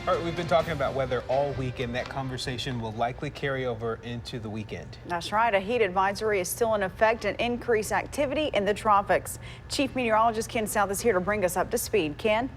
All right, we've been talking about weather all week, and that conversation will likely carry over into the weekend. That's right. A heat advisory is still in effect and increased activity in the tropics. Chief Meteorologist Ken South is here to bring us up to speed. Ken?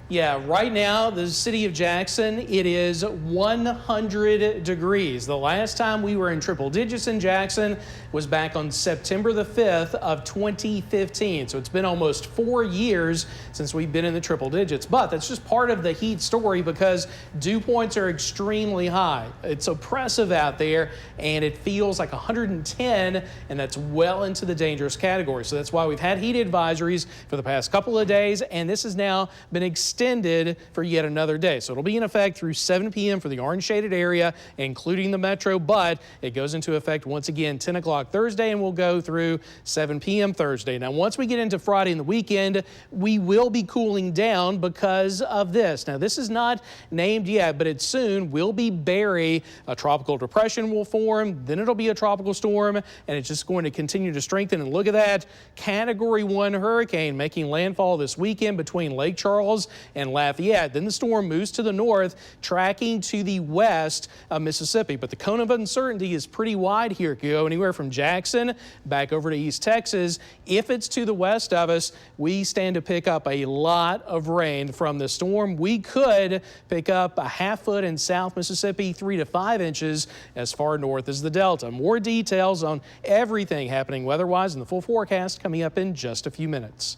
Yeah, right now, the city of Jackson, it is 100 degrees. The last time we were in triple digits in Jackson was back on September the 5th of 2015. So it's been almost 4 years since we've been in the triple digits. But that's just part of the heat story because dew points are extremely high. It's oppressive out there, and it feels like 110, and that's well into the dangerous category. So that's why we've had heat advisories for the past couple of days, and this has now been extended for yet another day. So it'll be in effect through 7 p.m. for the orange shaded area, including the metro, but it goes into effect once again 10 o'clock Thursday and will go through 7 p.m. Thursday. Now, once we get into Friday and the weekend, we will be cooling down because of this. Now, this is not named yet, but it's soon will be Barry. A tropical depression will form, then it'll be a tropical storm, and it's just going to continue to strengthen. And look at that, Category 1 hurricane making landfall this weekend between Lake Charles and Lafayette. Then the storm moves to the north, tracking to the west of Mississippi. But the cone of uncertainty is pretty wide here. It could go anywhere from Jackson back over to East Texas. If it's to the west of us, we stand to pick up a lot of rain from the storm. We could pick up a half foot in South Mississippi, 3 to 5 inches as far north as the Delta. More details on everything happening weather-wise in the full forecast coming up in just a few minutes.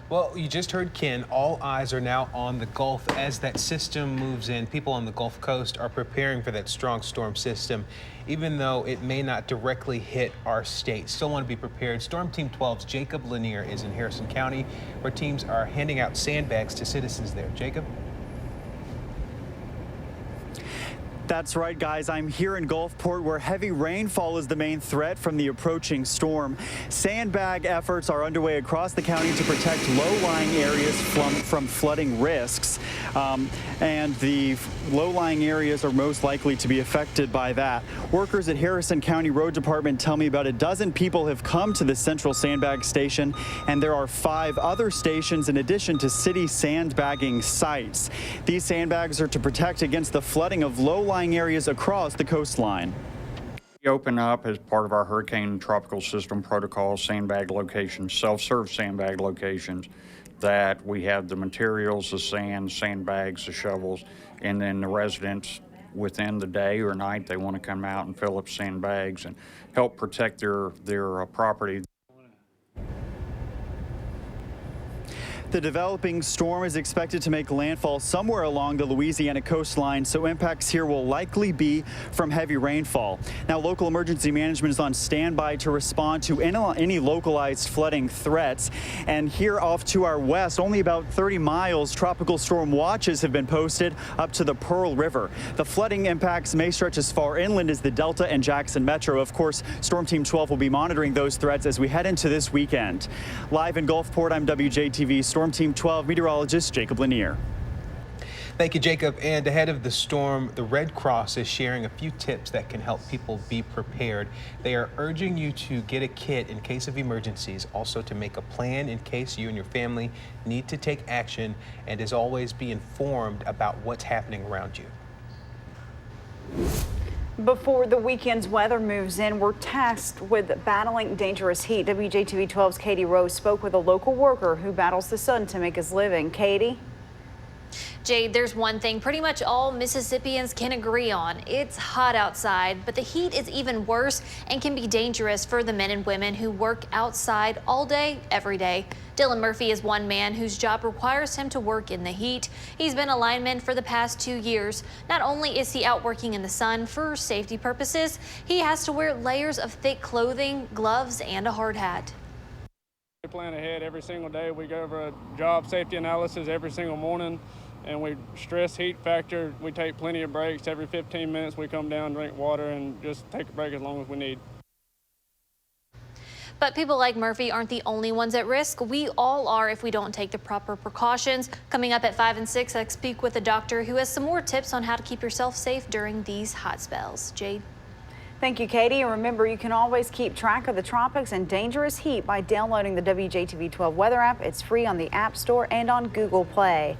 Well, you just heard Ken. All eyes are now on the Gulf as that system moves in. People on the Gulf Coast are preparing for that strong storm system, even though it may not directly hit our state. Still want to be prepared. Storm Team 12's Jacob Lanier is in Harrison County, where teams are handing out sandbags to citizens there. Jacob? That's right, guys. I'm here in Gulfport, where heavy rainfall is the main threat from the approaching storm. Sandbag efforts are underway across the county to protect low-lying areas from flooding risks. And the low-lying areas are most likely to be affected by that. Workers at Harrison County Road Department tell me about a dozen people have come to the central sandbag station, and there are 5 other stations in addition to city sandbagging sites. These sandbags are to protect against the flooding of low-lying areas across the coastline. We open up as part of our hurricane tropical system protocol sandbag locations, self-serve sandbag locations, that we have the materials, the sand, sandbags, the shovels, and then the residents within the day or night, they want to come out and fill up sandbags and help protect their property. The developing storm is expected to make landfall somewhere along the Louisiana coastline, so impacts here will likely be from heavy rainfall. Now, local emergency management is on standby to respond to any localized flooding threats. And here off to our west, only about 30 miles, tropical storm watches have been posted up to the Pearl River. The flooding impacts may stretch as far inland as the Delta and Jackson Metro. Of course, Storm Team 12 will be monitoring those threats as we head into this weekend. Live in Gulfport, I'm WJTV Storm Team 12 meteorologist Jacob Lanier. Thank you, Jacob. And ahead of the storm, the Red Cross is sharing a few tips that can help people be prepared. They are urging you to get a kit in case of emergencies, also to make a plan in case you and your family need to take action, and as always, be informed about what's happening around you. Before the weekend's weather moves in, we're tasked with battling dangerous heat. WJTV 12's Katie Rose spoke with a local worker who battles the sun to make his living. Katie? Jade, there's one thing pretty much all Mississippians can agree on. It's hot outside, but the heat is even worse and can be dangerous for the men and women who work outside all day, every day. Dylan Murphy is one man whose job requires him to work in the heat. He's been a lineman for the past 2 years. Not only is he out working in the sun for safety purposes, he has to wear layers of thick clothing, gloves, and a hard hat. We plan ahead every single day. We go over a job safety analysis every single morning, and we stress heat factor. We take plenty of breaks. Every 15 minutes we come down, drink water, and just take a break as long as we need. But people like Murphy aren't the only ones at risk. We all are if we don't take the proper precautions. Coming up at 5 and 6, I speak with a doctor who has some more tips on how to keep yourself safe during these hot spells. Jade? Thank you, Katie. And remember, you can always keep track of the tropics and dangerous heat by downloading the WJTV 12 weather app. It's free on the App Store and on Google Play.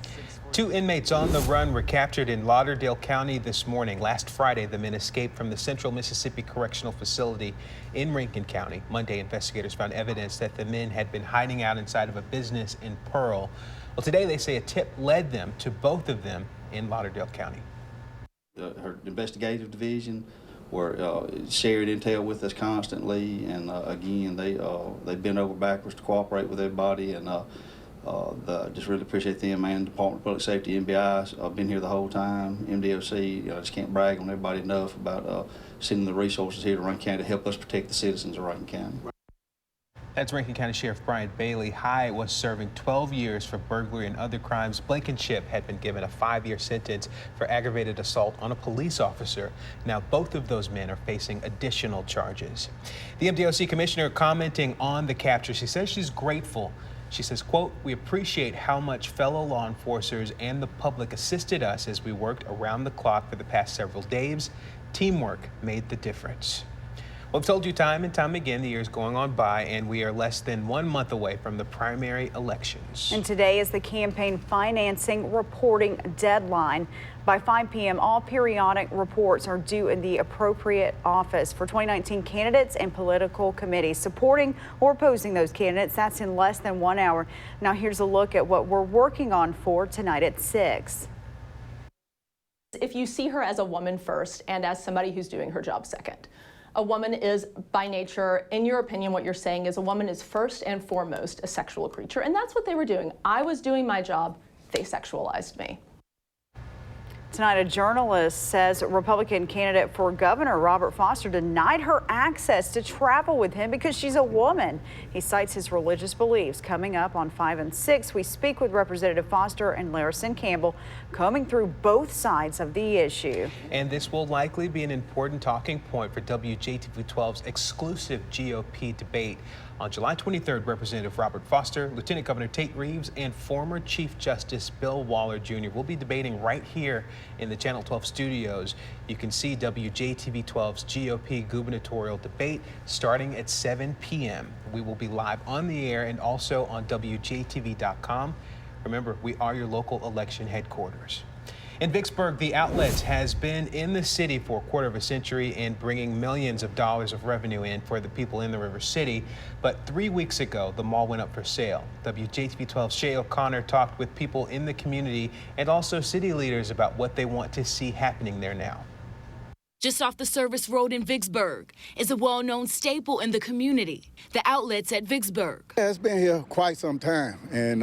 2 inmates on the run were captured in Lauderdale County this morning. Last Friday, the men escaped from the Central Mississippi Correctional Facility in Rankin County. Monday, investigators found evidence that the men had been hiding out inside of a business in Pearl. Well, today they say a tip led them to both of them in Lauderdale County. Her investigative division were shared intel with us constantly, and again, they bent over backwards to cooperate with everybody, and just really appreciate them and Department of Public Safety, NBI. I've been here the whole time. MDOC, I just can't brag on everybody enough about sending the resources here to Rankin County to help us protect the citizens of Rankin County. That's Rankin County Sheriff Brian Bailey. High was serving 12 years for burglary and other crimes. Blankenship had been given a 5-year sentence for aggravated assault on a police officer. Now both of those men are facing additional charges. The MDOC commissioner commenting on the capture. She says she's grateful. She says, quote, "We appreciate how much fellow law enforcers and the public assisted us as we worked around the clock for the past several days. Teamwork made the difference." Well, I've told you time and time again, the year is going on by, and we are less than 1 month away from the primary elections. And today is the campaign financing reporting deadline. By 5 p.m., all periodic reports are due in the appropriate office for 2019 candidates and political committees. Supporting or opposing those candidates, that's in less than 1 hour. Now here's a look at what we're working on for tonight at 6. If you see her as a woman first and as somebody who's doing her job second, a woman is by nature, in your opinion, what you're saying is a woman is first and foremost a sexual creature. And that's what they were doing. I was doing my job. They sexualized me. Tonight, a journalist says Republican candidate for governor Robert Foster denied her access to travel with him because she's a woman. He cites his religious beliefs. Coming up on 5 and 6, we speak with Representative Foster and Larison Campbell, combing through both sides of the issue. And this will likely be an important talking point for WJTV12's exclusive GOP debate. On July 23rd, Representative Robert Foster, Lieutenant Governor Tate Reeves, and former Chief Justice Bill Waller Jr. will be debating right here in the Channel 12 studios. You can see WJTV12's GOP gubernatorial debate starting at 7 p.m. We will be live on the air and also on WJTV.com. Remember, we are your local election headquarters. In Vicksburg, The Outlets has been in the city for a quarter of a century and bringing millions of dollars of revenue in for the people in the River City. But 3 weeks ago, the mall went up for sale. WJTV12's Shay O'Connor talked with people in the community and also city leaders about what they want to see happening there now. Just off the service road in Vicksburg is a well-known staple in the community, The Outlets at Vicksburg. Yeah, it's been here quite some time, and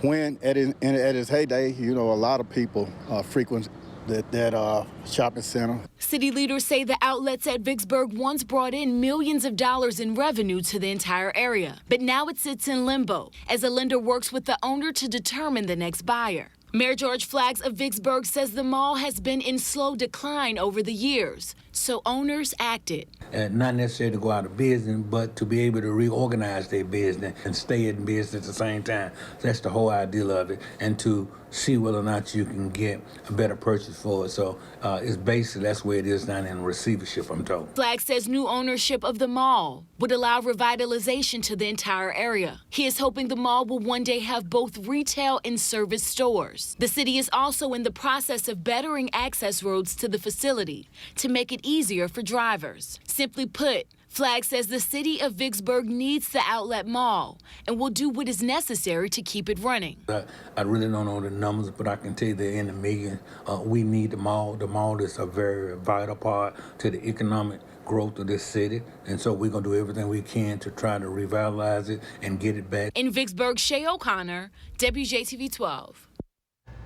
when at its heyday, you know, a lot of people frequent that shopping center. City leaders say The Outlets at Vicksburg once brought in millions of dollars in revenue to the entire area, but now it sits in limbo as a lender works with the owner to determine the next buyer. Mayor George Flaggs of Vicksburg says the mall has been in slow decline over the years, so owners acted. Not necessarily to go out of business, but to be able to reorganize their business and stay in business at the same time. So that's the whole ideal of it, and to see whether or not you can get a better purchase for it. So it's basically, that's where it is down in receivership, I'm told. Flaggs says new ownership of the mall would allow revitalization to the entire area. He is hoping the mall will one day have both retail and service stores. The city is also in the process of bettering access roads to the facility to make it easier for drivers. Simply put, Flaggs says the city of Vicksburg needs the Outlet Mall and will do what is necessary to keep it running. I really don't know the numbers, but I can tell you they're in the millions. We need the mall. The mall is a very vital part to the economic growth of this city, and so we're going to do everything we can to try to revitalize it and get it back. In Vicksburg, Shay O'Connor, WJTV 12.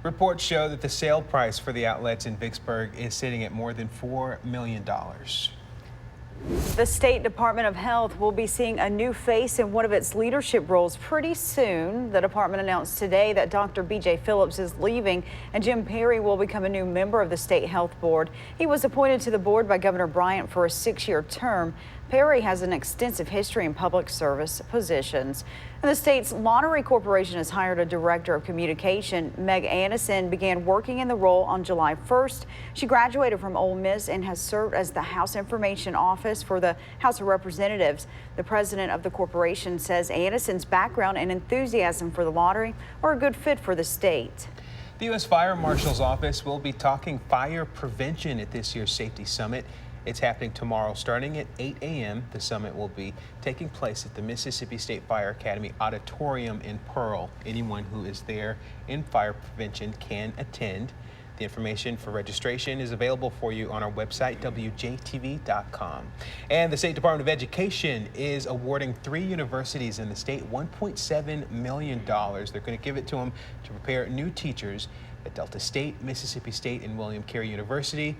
Reports show that the sale price for the outlets in Vicksburg is sitting at more than $4 million. The State Department of Health will be seeing a new face in one of its leadership roles pretty soon. The department announced today that Dr. B.J. Phillips is leaving and Jim Perry will become a new member of the State Health Board. He was appointed to the board by Governor Bryant for a 6-year term. Perry has an extensive history in public service positions. And the state's Lottery Corporation has hired a director of communication. Meg Anderson began working in the role on July 1st. She graduated from Ole Miss and has served as the House Information Office for the House of Representatives. The president of the corporation says Anderson's background and enthusiasm for the lottery are a good fit for the state. The U.S. Fire Marshal's Office will be talking fire prevention at this year's Safety Summit. It's happening tomorrow starting at 8 a.m. The summit will be taking place at the Mississippi State Fire Academy Auditorium in Pearl. Anyone who is there in fire prevention can attend. The information for registration is available for you on our website, WJTV.com. And the State Department of Education is awarding 3 universities in the state $1.7 million. They're going to give it to them to prepare new teachers at Delta State, Mississippi State, and William Carey University.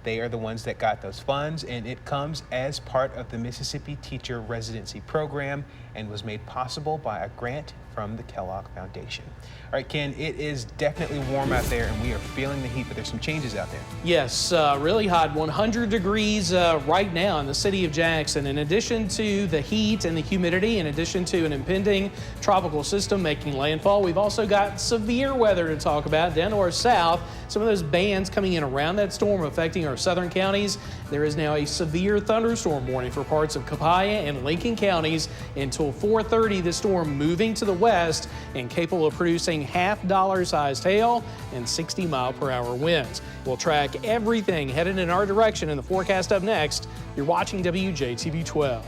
They are the ones that got those funds, and it comes as part of the Mississippi Teacher Residency Program and was made possible by a grant from the Kellogg Foundation. All right, Ken, it is definitely warm out there, and we are feeling the heat, but there's some changes out there. Yes, really hot, 100 degrees right now in the city of Jackson. In addition to the heat and the humidity, in addition to an impending tropical system making landfall, we've also got severe weather to talk about down to our south. Some of those bands coming in around that storm affecting our southern counties. There is now a severe thunderstorm warning for parts of Copiah and Lincoln counties until 4:30. The storm moving to the west and capable of producing half-dollar-sized hail and 60-mile-per-hour winds. We'll track everything headed in our direction in the forecast up next. You're watching WJTV 12.